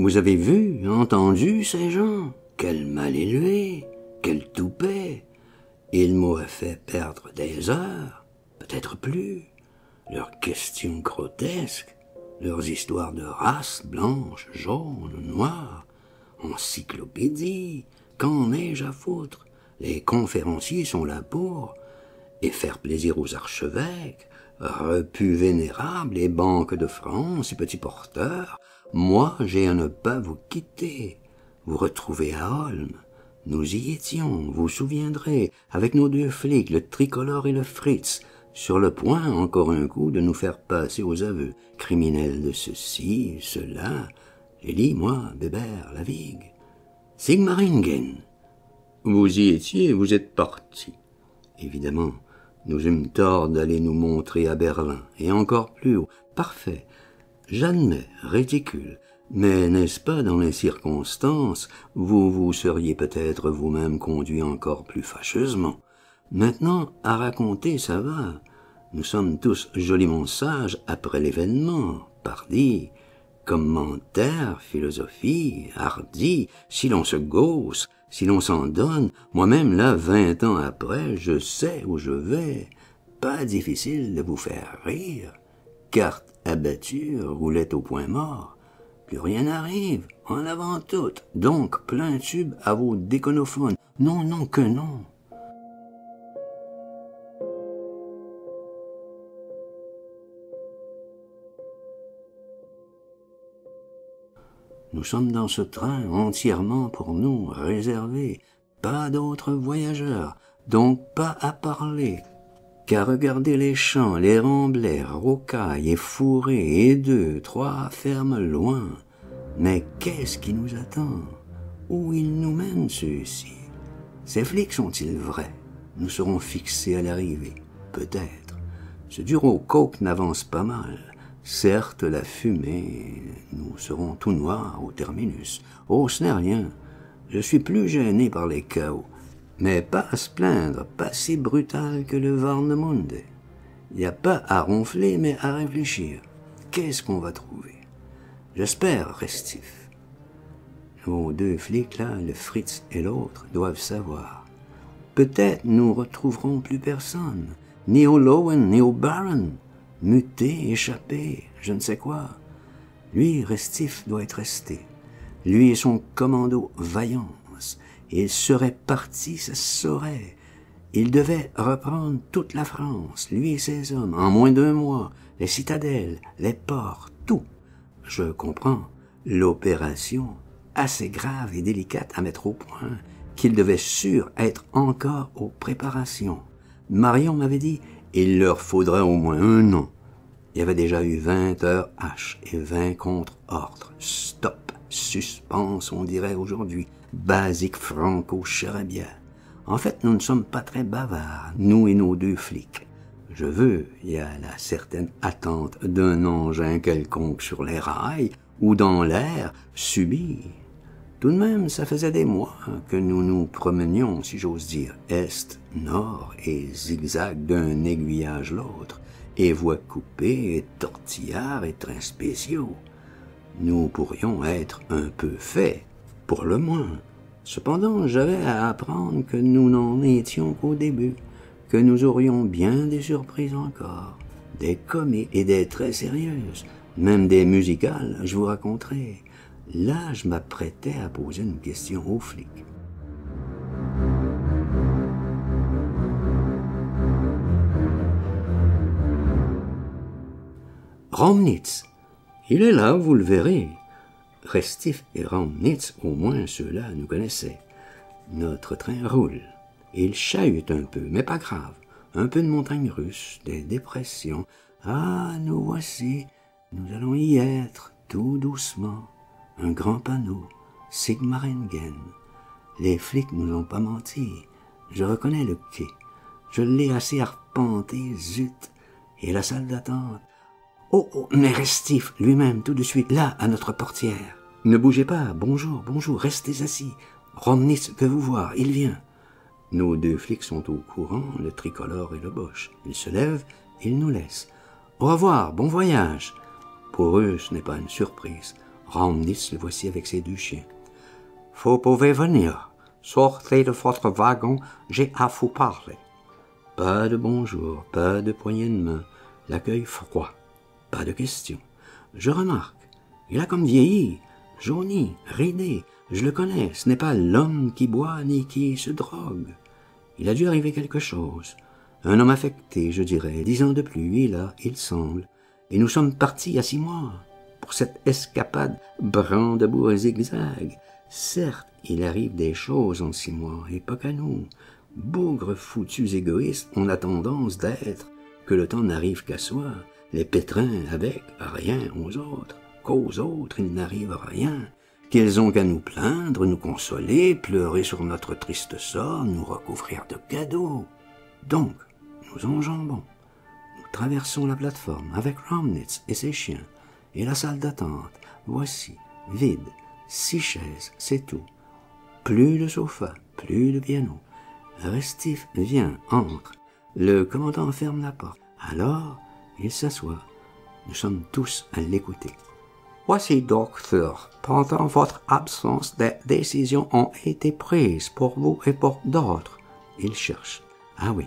Vous avez vu, entendu ces gens? Quel mal élevé, quel toupet! Ils m'auraient fait perdre des heures, peut-être plus. Leurs questions grotesques, leurs histoires de races blanches, jaunes, noires, encyclopédie, qu'en ai-je à foutre? Les conférenciers sont là pour, et faire plaisir aux archevêques, repus vénérables et banques de France et petits porteurs. Moi, j'ai à ne pas vous quitter, vous retrouver à Holm. Nous y étions, vous souviendrez, avec nos deux flics, le tricolore et le Fritz, sur le point, encore un coup, de nous faire passer aux aveux, criminels de ceci, cela. J'ai dit, moi, Bébert, Lavigue. Sigmaringen. Vous y étiez, vous êtes partis. Évidemment, nous eûmes tort d'aller nous montrer à Berlin, et encore plus haut. Parfait. J'admets, ridicule. Mais n'est-ce pas, dans les circonstances, vous vous seriez peut-être vous-même conduit encore plus fâcheusement. Maintenant, à raconter, ça va. Nous sommes tous joliment sages après l'événement, pardi. Commentaires, philosophie, hardi, si l'on se gausse, si l'on s'en donne, moi-même là, 20 ans après, je sais où je vais. Pas difficile de vous faire rire. Carte abattue, roulette au point mort. Plus rien n'arrive, en avant tout. Donc, plein tube à vos déconophones. Non, non, que non. Nous sommes dans ce train entièrement pour nous, réservé. Pas d'autres voyageurs, donc pas à parler. Qu'à regarder les champs, les remblais, rocailles et fourrés, et 2, 3 fermes loin. Mais qu'est-ce qui nous attend? Où ils nous mènent, ceux-ci? Ces flics sont-ils vrais? Nous serons fixés à l'arrivée, peut-être. Ce dur au coke n'avance pas mal. Certes, la fumée, nous serons tout noirs au terminus. Oh, ce n'est rien. Je suis plus gêné par les chaos. Mais pas à se plaindre, pas si brutal que le Warnemünde. Il n'y a pas à ronfler, mais à réfléchir. Qu'est-ce qu'on va trouver? J'espère, Restif. Nos deux flics là, le Fritz et l'autre, doivent savoir. Peut-être nous retrouverons plus personne, ni au Lowen, ni au Baron. Muté, échappé, je ne sais quoi. Lui, Restif, doit être resté. Lui et son commando Vaillance. Il serait parti, ça se saurait. Il devait reprendre toute la France, lui et ses hommes, en moins d'1 mois, les citadelles, les ports, tout. Je comprends, l'opération, assez grave et délicate à mettre au point, qu'il devait sûr être encore aux préparations. Marion m'avait dit, il leur faudra au moins 1 an. Il y avait déjà eu 20 heures H et 20 contre-ordres. Stop, suspense, on dirait aujourd'hui. Basique franco-charabia. En fait, nous ne sommes pas très bavards, nous et nos deux flics. Je veux, il y a la certaine attente d'un engin quelconque sur les rails ou dans l'air subi. Tout de même, ça faisait des mois que nous nous promenions, si j'ose dire, est, nord et zigzag d'un aiguillage l'autre, et voies coupées et tortillards et trains spéciaux. Nous pourrions être un peu faits, pour le moins. Cependant, j'avais à apprendre que nous n'en étions qu'au début, que nous aurions bien des surprises encore, des comiques et des très sérieuses, même des musicales, je vous raconterai. Là, je m'apprêtais à poser une question aux flics. Romnitz, il est là, vous le verrez. Restif et Romnitz, au moins ceux-là nous connaissaient. Notre train roule. Il chahute un peu, mais pas grave. Un peu de montagne russe, des dépressions. Ah, nous voici, nous allons y être, tout doucement. Un grand panneau, Sigmaringen. Les flics nous ont pas menti. Je reconnais le quai. Je l'ai assez arpenté, zut. Et la salle d'attente. Oh, oh, mais Restif, lui-même, tout de suite, là, à notre portière. Ne bougez pas, bonjour, bonjour, restez assis. Romnitz veut vous voir, il vient. Nos deux flics sont au courant, le tricolore et le Boche. Ils se lèvent, ils nous laissent. Au revoir, bon voyage. Pour eux, ce n'est pas une surprise. Romnitz, le voici avec ses 2 chiens. « Vous pouvez venir. Sortez de votre wagon, j'ai à vous parler. » Pas de bonjour, pas de poignée de main, l'accueil froid, pas de questions. Je remarque, il a comme vieilli, jauni, ridé. Je le connais, ce n'est pas l'homme qui boit ni qui se drogue. Il a dû arriver quelque chose. Un homme affecté, je dirais, 10 ans de plus, il semble. Et nous sommes partis il y a 6 mois, pour cette escapade brandebourg et zigzag. Certes, il arrive des choses en 6 mois, et pas qu'à nous. Bougres foutus égoïstes, on a tendance d'être, que le temps n'arrive qu'à soi, les pétrins avec rien aux autres, qu'aux autres il n'arrive rien, qu'ils ont qu'à nous plaindre, nous consoler, pleurer sur notre triste sort, nous recouvrir de cadeaux. Donc, nous enjambons, nous traversons la plateforme avec Romnitz et ses chiens, et la salle d'attente, voici, vide, 6 chaises, c'est tout. Plus de sofa, plus de piano. Restif vient, entre. Le commandant ferme la porte. Alors, il s'assoit. Nous sommes tous à l'écouter. Voici, docteur. Pendant votre absence, des décisions ont été prises pour vous et pour d'autres. Il cherche. Ah oui.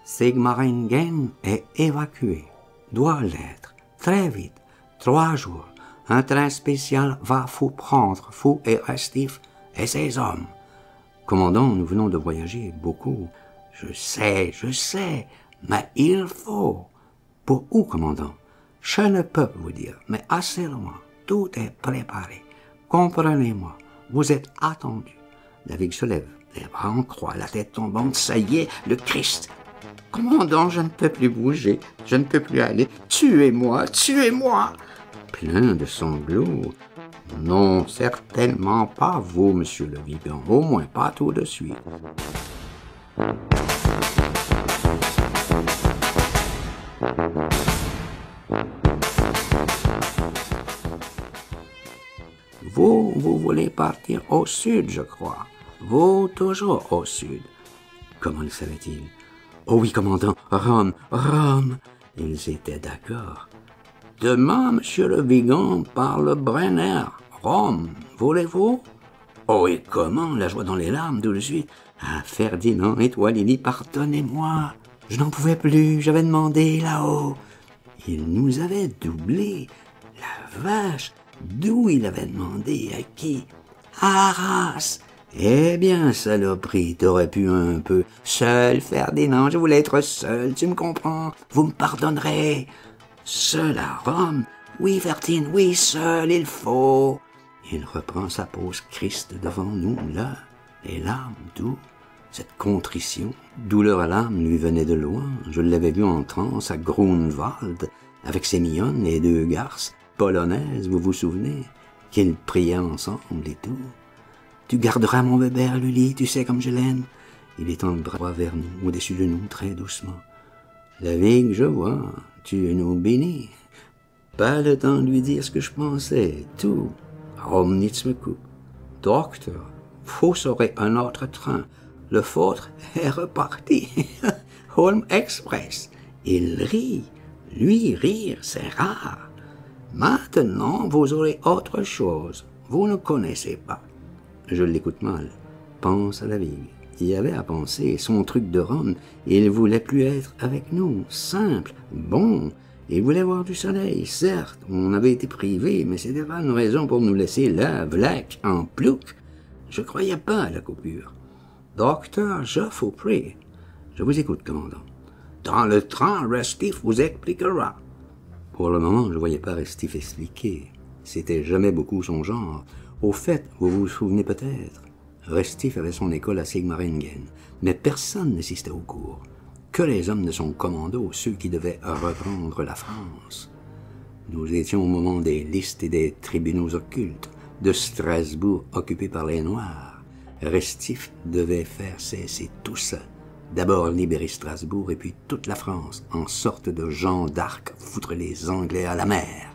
Sigmaringen est évacué. Doit l'être. Très vite. 3 jours. Un train spécial va vous prendre, vous et Restif et ses hommes. Commandant, nous venons de voyager beaucoup. Je sais, mais il faut. Pour où, commandant? Je ne peux vous dire, mais assez loin. Tout est préparé. Comprenez-moi, vous êtes attendu. La vigue se lève, les bras en croix, la tête tombante, ça y est, le Christ. Commandant, je ne peux plus bouger, je ne peux plus aller. Tuez-moi, tuez-moi! Plein de sanglots. Non, certainement pas vous, monsieur le Vigan, au moins pas tout de suite. Vous voulez partir au sud, je crois. Vous, toujours au sud. Comment le savait-il? Oh oui, commandant, Rome. Ils étaient d'accord. Demain, monsieur le Vigan, par le Brenner. Rome, voulez-vous? Oh, et comment? La joie dans les larmes, tout de suite. Ah, Ferdinand et toi, Lily, pardonnez-moi. Je n'en pouvais plus, j'avais demandé là-haut. Il nous avait doublé. La vache, d'où il avait demandé? À qui? À Arras. Eh bien, saloperie, t'aurais pu un peu. Seul, Ferdinand, je voulais être seul, tu me comprends? Vous me pardonnerez. Seul à Rome? Oui, Ferdinand, oui, seul, il faut. Il reprend sa pose Christ devant nous, là, les larmes, d'où? Cette contrition, douleur à l'âme lui venait de loin. Je l'avais vu en transe à Grunwald, avec ses mignonnes, les 2 garces, polonaises, vous vous souvenez, qu'ils priaient ensemble et tout. Tu garderas mon bébé, Lully, tu sais comme je l'aime. Il étend le bras vers nous, au-dessus de nous, très doucement. La vigue, je vois, tu nous bénis. Pas le temps de lui dire ce que je pensais, tout. Romnitz me coupe. Docteur, vous aurez un autre train. Le vôtre est reparti. Holm Express. Il rit. Lui, rire, c'est rare. Maintenant, vous aurez autre chose. Vous ne connaissez pas. Je l'écoute mal. Pense à la vigue. Il y avait à penser. Son truc de Rome, il voulait plus être avec nous. Simple, bon. Il voulait voir du soleil, certes. On avait été privés, mais c'était pas une raison pour nous laisser là, vlac, en plouc. Je croyais pas à la coupure. Docteur, je vous prie. Je vous écoute, commandant. Dans le train, Restif vous expliquera. Pour le moment, je ne voyais pas Restif expliquer. C'était jamais beaucoup son genre. Au fait, vous vous souvenez peut-être, Restif avait son école à Sigmaringen, mais personne n'assistait au cours. Que les hommes de son commando, ceux qui devaient reprendre la France. Nous étions au moment des listes et des tribunaux occultes, de Strasbourg occupé par les Noirs. Restif devait faire cesser tout ça. D'abord libérer Strasbourg et puis toute la France, en sorte de Jean d'Arc foutre les Anglais à la mer.